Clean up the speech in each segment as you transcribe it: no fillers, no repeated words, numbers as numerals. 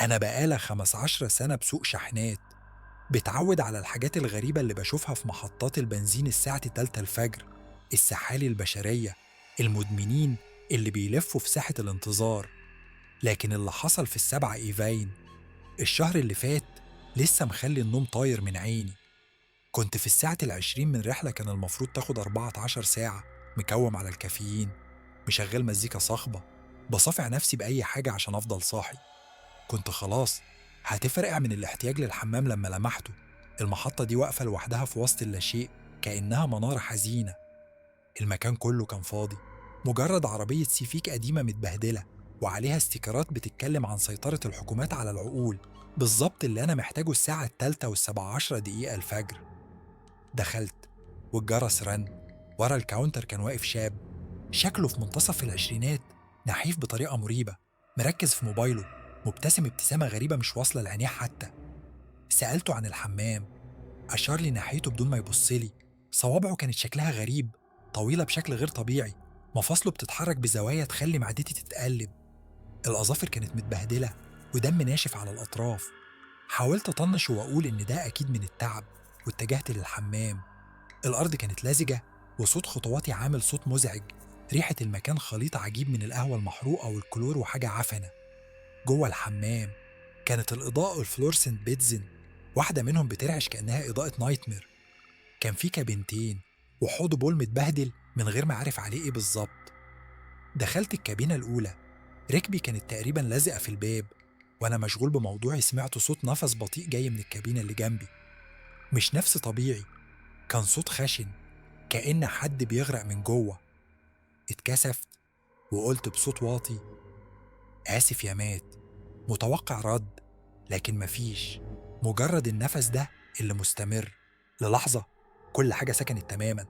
أنا بقالي 15 سنة بسوق شحنات، بتعود على الحاجات الغريبة اللي بشوفها في محطات البنزين الساعة 3 الفجر، السحالي البشرية، المدمنين اللي بيلفوا في ساحة الانتظار. لكن اللي حصل في السبعة إيفاين الشهر اللي فات لسه مخلي النوم طاير من عيني. كنت في الساعة 20 من رحلة كان المفروض تاخد 14 ساعة، مكوم على الكافيين، مشغل مزيكا صاخبة، بصافع نفسي بأي حاجة عشان أفضل صاحي. كنت خلاص هتفرقع من الاحتياج للحمام لما لمحته. المحطة دي واقفة لوحدها في وسط اللاشيء، كأنها منارة حزينة. المكان كله كان فاضي، مجرد عربية سيفيك قديمة متبهدلة وعليها استيكرات بتتكلم عن سيطرة الحكومات على العقول، بالظبط اللي أنا محتاجه الساعة 3:17 الفجر. دخلت والجرس رن. ورا الكاونتر كان واقف شاب، شكله في منتصف العشرينات، نحيف بطريقة مريبة، مركز في موبايله، مبتسم ابتسامة غريبة مش واصلة لعينيه حتى. سألته عن الحمام، أشار لي ناحيته بدون ما يبص لي. صوابعه كانت شكلها غريب، طويلة بشكل غير طبيعي، مفاصله بتتحرك بزوايا تخلي معدتي تتقلب. الأظافر كانت متبهدلة ودم ناشف على الأطراف. حاولت أطنش وأقول إن ده أكيد من التعب، واتجهت للحمام. الأرض كانت لزجة، وصوت خطواتي عامل صوت مزعج. ريحة المكان خليط عجيب من القهوة المحروقة والكلور وحاجة عفنة. جوه الحمام كانت الإضاءة الفلورسنت بيتزن، واحدة منهم بترعش كأنها إضاءة نايتمير. كان في كابينتين وحوض بول متبهدل من غير ما عارف عليه إيه بالظبط. دخلت الكابينة الأولى، ركبي كانت تقريبا لازقة في الباب، وأنا مشغول بموضوعي سمعت صوت نفس بطيء جاي من الكابينة اللي جنبي. مش نفس طبيعي، كان صوت خشن، كأن حد بيغرق من جوه. اتكسفت وقلت بصوت واطي: آسف يا مات. متوقع رد، لكن مفيش، مجرد النفس ده اللي مستمر. للحظة كل حاجة سكنت تماما.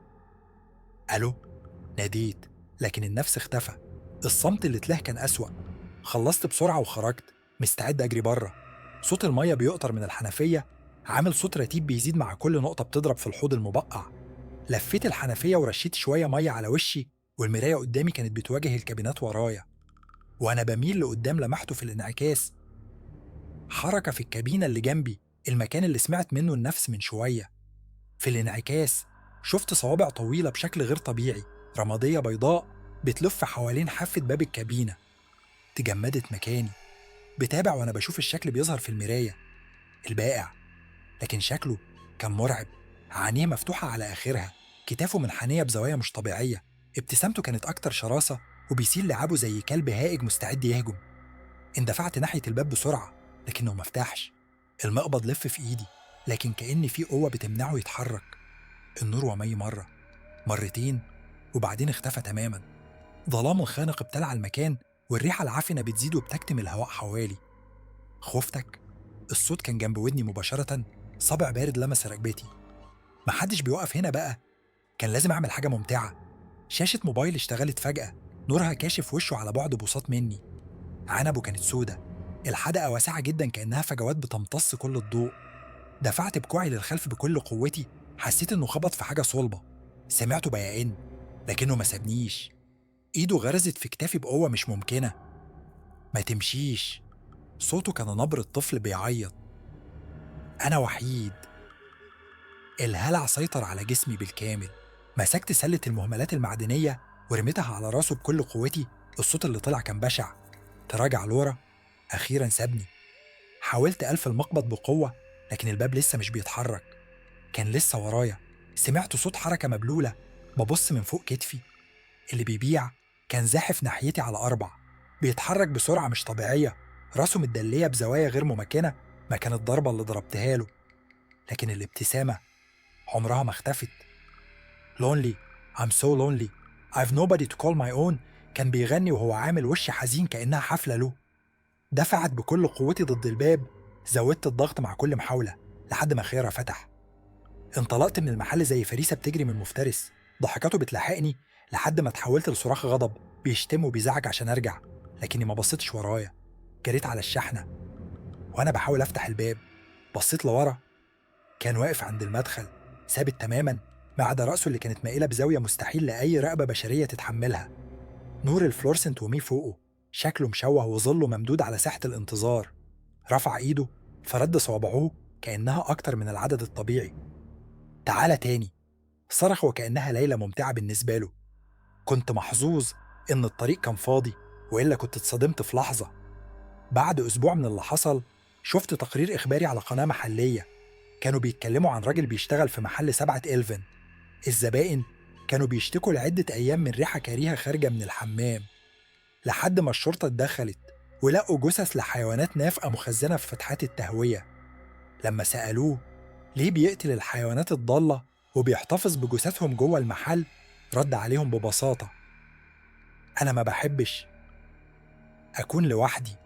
ألو؟ ناديت، لكن النفس اختفى. الصمت اللي اتلاه كان أسوأ. خلصت بسرعة وخرجت، مستعد أجري بره. صوت المية بيقطر من الحنفية، عامل صوت رتيب بيزيد مع كل نقطة بتضرب في الحوض المبقع. لفيت الحنفية ورشيت شوية مية على وشي، والمراية قدامي كانت بتواجه الكابينات ورايا. وأنا بميل لقدام لمحته في الانعكاس حركة في الكابينة اللي جنبي، المكان اللي سمعت منه النفس من شوية. في الانعكاس شفت صوابع طويلة بشكل غير طبيعي، رمادية بيضاء، بتلف حوالين حافة باب الكابينة. تجمدت مكاني، بتابع وأنا بشوف الشكل بيظهر في المراية، البائع. لكن شكله كان مرعب، عينيه مفتوحة على آخرها، كتافه منحنية بزوايا مش طبيعية، ابتسامته كانت أكتر شراسة، وبيسيل لعابه زي كلب هائج مستعد يهجم. اندفعت ناحية الباب بسرعة، لكنه مفتحش. المقبض لف في إيدي، لكن كأن في قوة بتمنعه يتحرك. النور ومي مرة، مرتين، وبعدين اختفى تماما. ظلام الخانق ابتلع المكان، والريحة العفنة بتزيد وبتكتم الهواء حوالي. خفتك؟ الصوت كان جنب ودني مباشرة، صابع بارد لمس ركبتي. محدش بيوقف هنا بقى، كان لازم أعمل حاجة ممتعة. شاشة موبايل اشتغلت فجأة، نورها كاشف وشه على بعد بوصات مني. عنبه كانت سودة، الحدقة واسعة جدا كأنها فجوات بتمتص كل الضوء. دفعت بكوعي للخلف بكل قوتي، حسيت إنه خبط في حاجة صلبة. سمعته بيعن، لكنه ما سابنيش. إيده غرزت في كتافي بقوة مش ممكنة. ما تمشيش. صوته كان نبرة طفل بيعيط. أنا وحيد. الهلع سيطر على جسمي بالكامل. مسكت سلة المهملات المعدنية ورميتها على راسه بكل قوتي. الصوت اللي طلع كان بشع. تراجع لورا، أخيرا سابني. حاولت ألف المقبض بقوة، لكن الباب لسه مش بيتحرك. كان لسه ورايا. سمعت صوت حركة مبلولة، ببص من فوق كتفي. اللي بيبيع كان زاحف ناحيتي على أربع، بيتحرك بسرعة مش طبيعية، راسه متدلية بزوايا غير ممكنة مكان الضربة اللي ضربتها له. لكن الابتسامة عمرها ما اختفت. Lonely, I'm so lonely, I've nobody to call my own. كان بيغني وهو عامل وش حزين كأنها حفلة له. دفعت بكل قوتي ضد الباب، زودت الضغط مع كل محاولة لحد ما خيارها فتح. انطلقت من المحل زي فريسة بتجري من مفترس، ضحكاته بتلاحقني لحد ما اتحولت لصراخ غضب، بيشتم وبيزعج عشان ارجع. لكني ما بصيتش ورايا، جريت على الشحنة. وانا بحاول افتح الباب بصيت لورا، كان واقف عند المدخل، ثابت تماما، ما عدا رأسه اللي كانت مائلة بزاوية مستحيل لأي رقبة بشرية تتحملها. نور الفلورسنت وميه فوقه، شكله مشوه وظله ممدود على ساحة الانتظار. رفع إيده فرد صوابعه كأنها أكتر من العدد الطبيعي. تعالى تاني، صرخ وكأنها ليلة ممتعة بالنسبة له. كنت محظوظ إن الطريق كان فاضي، وإلا كنت اتصدمت في لحظة. بعد أسبوع من اللي حصل شفت تقرير إخباري على قناة محلية، كانوا بيتكلموا عن راجل بيشتغل في محل 7 إلفن. الزبائن كانوا بيشتكوا لعدة أيام من ريحة كريهة خارجة من الحمام، لحد ما الشرطة اتدخلت ولقوا جثث لحيوانات نافقة مخزنة في فتحات التهوية. لما سألوه ليه بيقتل الحيوانات الضالة وبيحتفظ بجثثهم جوه المحل، رد عليهم ببساطة: أنا ما بحبش أكون لوحدي